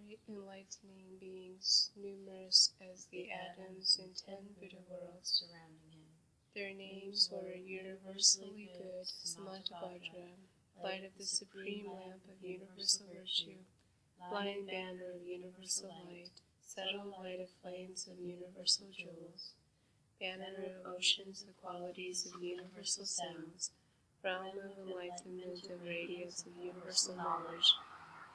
great enlightening beings, numerous as the atoms in 10 Buddha worlds surrounding him. Their names were universally good, Samantabhadra, light of the supreme lamp of universal virtue, flying banner of universal light, settled light of flames of universal jewels, banner of oceans of qualities of universal sounds, realm of enlightenment of radiance of universal knowledge,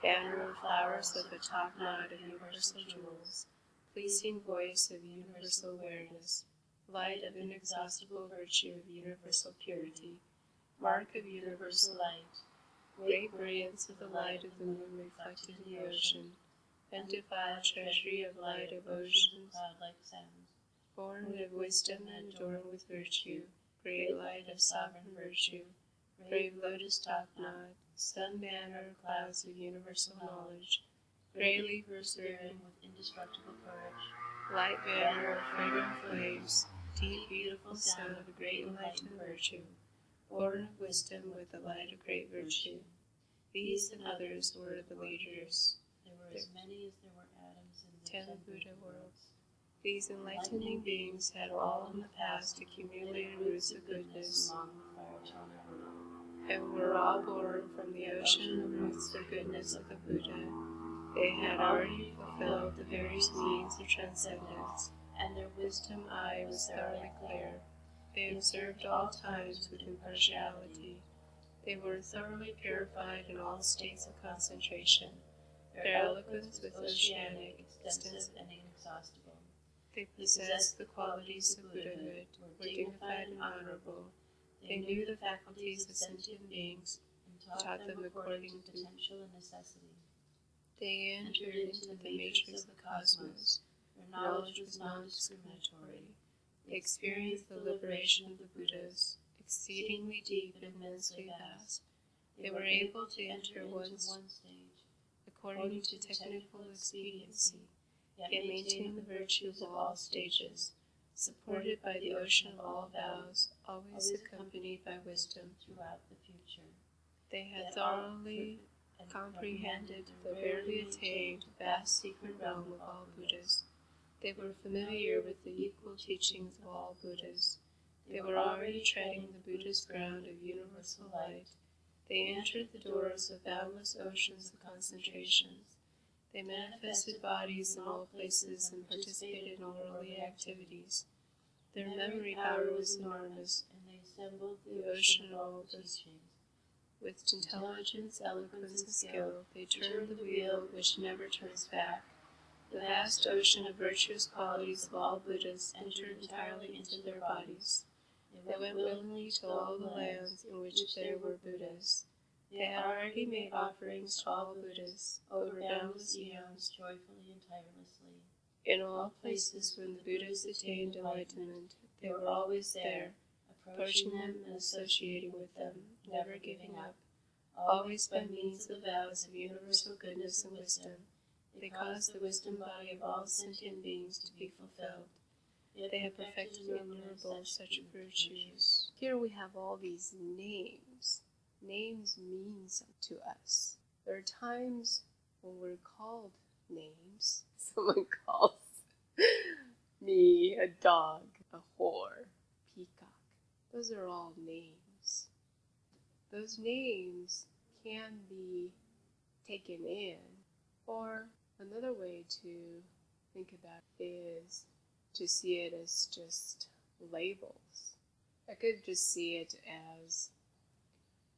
banner of flowers of the top knot of universal jewels, pleasing voice of universal awareness, light of inexhaustible virtue of universal purity, mark of universal light, great brilliance of the light of the moon reflected in the ocean, undefiled treasury of light of oceans, cloud-like sounds, born of wisdom and adorned with virtue, great light of sovereign virtue, brave lotus top knot, sun banner of clouds of universal knowledge, greatly persevering with indestructible courage, light banner of fragrant flames, deep beautiful sound of great enlightened virtue, born of wisdom with the light of great virtue. These and others were the leaders. There were as many as there were atoms in the 10 Buddha worlds. These enlightening beings had all in the past accumulated roots of goodness among the fire eternal, and were all born from the ocean of roots of goodness of the Buddha. They had already fulfilled the various means of transcendence, and their wisdom eye was thoroughly clear. They observed all times with impartiality. They were thoroughly purified in all states of concentration. Their eloquence was oceanic, extensive, and inexhaustible. They possessed the qualities of Buddhahood, were dignified and honorable. They knew the faculties of sentient beings, and taught them according to potential and necessity. They entered into the matrix of the cosmos. Their knowledge was non-discriminatory. They experienced the liberation of the Buddhas, exceedingly deep and immensely vast. They were able to enter one stage, according to technical expediency, yet maintain the virtues of all stages, supported by the ocean of all vows, always accompanied by wisdom throughout the future. They had thoroughly comprehended the barely attained vast secret realm of all Buddhas. They were familiar with the equal teachings of all Buddhas. They were already treading the Buddhist ground of universal light. They entered the doors of boundless oceans of concentrations. They manifested bodies in all places and participated in worldly activities. Their memory power was enormous, and they assembled the ocean of all teachings. With intelligence, eloquence, and skill, they turned the wheel which never turns back. The vast ocean of virtuous qualities of all Buddhas entered entirely into their bodies. They went willingly to all the lands in which there were Buddhas. They had already made offerings to all Buddhas, over boundless eons, joyfully and tirelessly. In all places when the Buddhas attained enlightenment, they were always there, approaching them and associating with them, never giving up. Always by means of vows of universal goodness and wisdom, they caused the wisdom body of all sentient beings to be fulfilled. Yet they have perfected innumerable such virtues. Here we have all these names. Names mean something to us. There are times when we're called names. Someone calls me a dog, a whore, peacock. Those are all names. Those names can be taken in, or another way to think about it is to see it as just labels. I could just see it as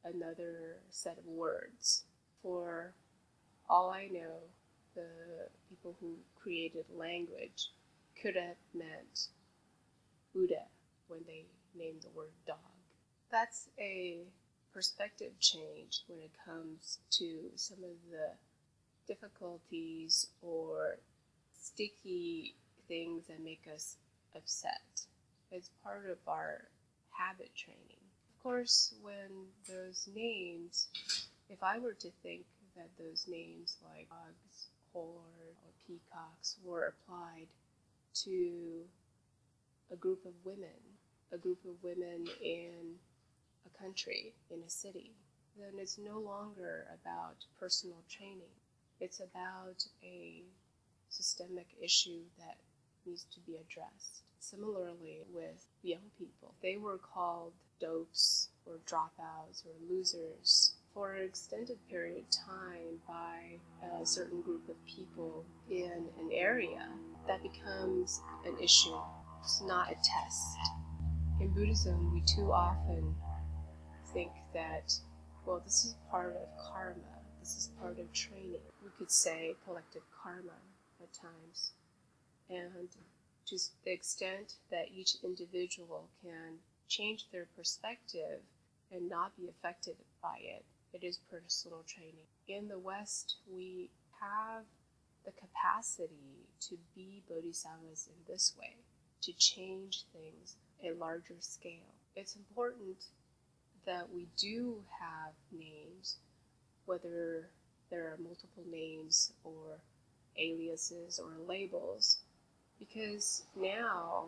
another set of words. For all I know, the people who created language could have meant Buddha when they named the word dog. That's a perspective change when it comes to some of the difficulties or sticky things that make us upset. It's part of our habit training. Of course, when those names, if I were to think that those names like dogs, whore, or peacocks were applied to a group of women in a country, in a city, then it's no longer about personal training. It's about a systemic issue that needs to be addressed. Similarly with young people, they were called dopes or dropouts or losers for an extended period of time by a certain group of people in an area. That becomes an issue. It's not a test. In Buddhism, we too often think that, well, this is part of karma. This is part of training. We could say collective karma at times. And to the extent that each individual can change their perspective and not be affected by it, it is personal training. In the West, we have the capacity to be bodhisattvas in this way, to change things at a larger scale. It's important that we do have names, whether there are multiple names or aliases or labels, because now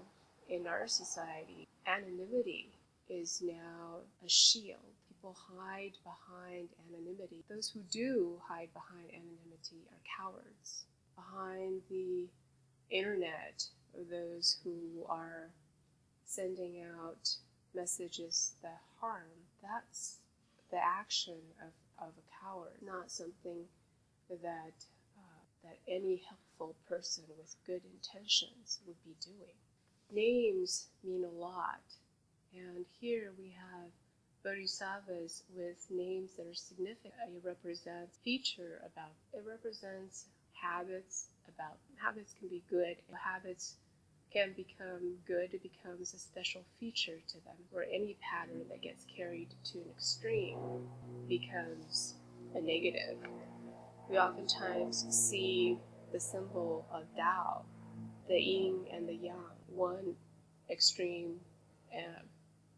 in our society, anonymity is now a shield. People hide behind anonymity. Those who do hide behind anonymity are cowards. Behind the internet, or those who are sending out messages that harm, that's the action of a coward, not something that any helpful person with good intentions would be doing. Names mean a lot, and here we have bodhisattvas with names that are significant. It represents feature about, it represents habits about, habits can be good, habits can become good, it becomes a special feature to them, where any pattern that gets carried to an extreme becomes a negative. We oftentimes see the symbol of Tao, the yin and the yang, one extreme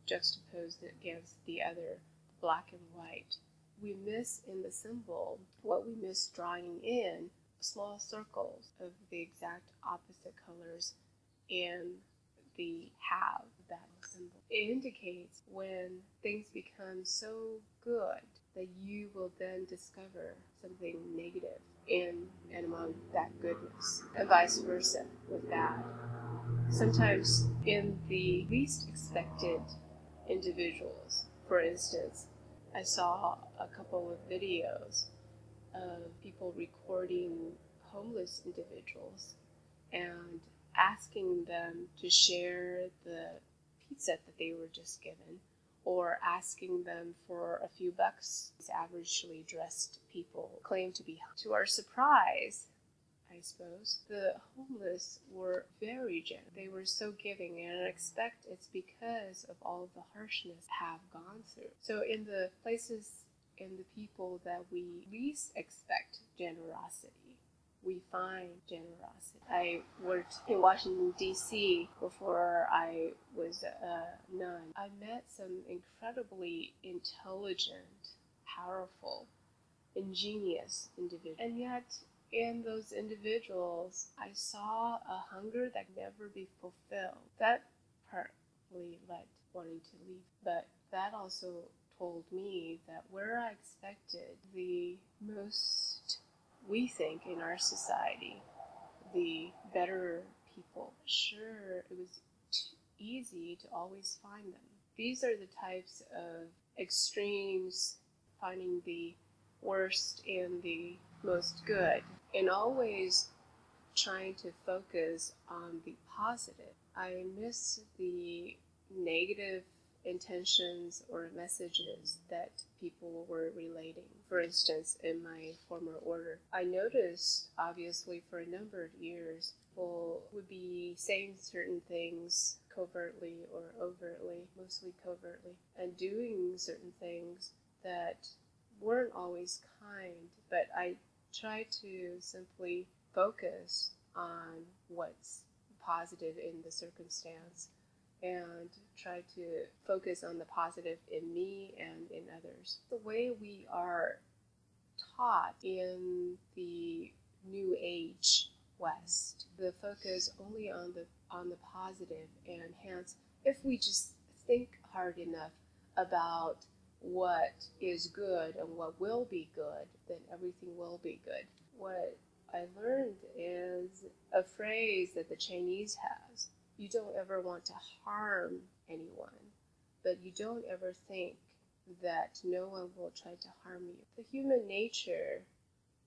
juxtaposed against the other, black and white. We miss in the symbol what we miss drawing in small circles of the exact opposite colors in the half of that symbol. It indicates when things become so good that you will then discover something negative in and among that goodness, and vice versa with that. Sometimes in the least expected individuals, for instance, I saw a couple of videos of people recording homeless individuals and asking them to share the pizza that they were just given, or asking them for a few bucks. These averagely dressed people claim to be. To our surprise, I suppose, the homeless were very generous. They were so giving, and I expect it's because of all of the harshness have gone through. So in the places, in the people that we least expect generosity, we find generosity. I worked in Washington, D.C. before I was a nun. I met some incredibly intelligent, powerful, ingenious individuals. And yet, in those individuals, I saw a hunger that could never be fulfilled. That partly led wanting to leave, but that also told me that where I expected the most, we think in our society, the better people, sure, it was too easy to always find them. These are the types of extremes, finding the worst and the most good, and always trying to focus on the positive. I miss the negative intentions or messages that people were relating. For instance, in my former order, I noticed, obviously, for a number of years, people would be saying certain things covertly or overtly, mostly covertly, and doing certain things that weren't always kind, but I try to simply focus on what's positive in the circumstance and try to focus on the positive in me and in others. The way we are taught in the New Age West, the focus only on the positive, and hence, if we just think hard enough about what is good and what will be good, then everything will be good. what I learned is a phrase that the Chinese has. You don't ever want to harm anyone, but you don't ever think that no one will try to harm you. The human nature,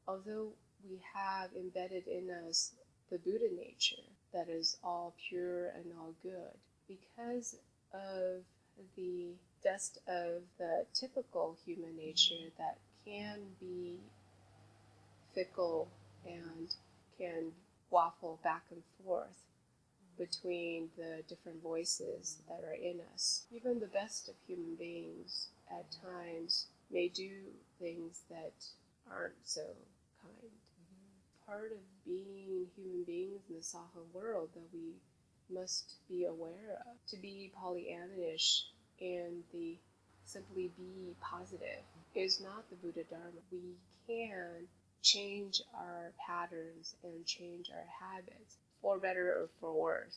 although we have embedded in us the Buddha nature that is all pure and all good, because of the dust of the typical human nature that can be fickle and can waffle back and forth between the different voices that are in us. Even the best of human beings at times may do things that aren't so kind. Part of being human beings in the Saha world that we must be aware of. To be Pollyannish and the simply be positive is not the Buddha Dharma. We can change our patterns and change our habits for better or for worse.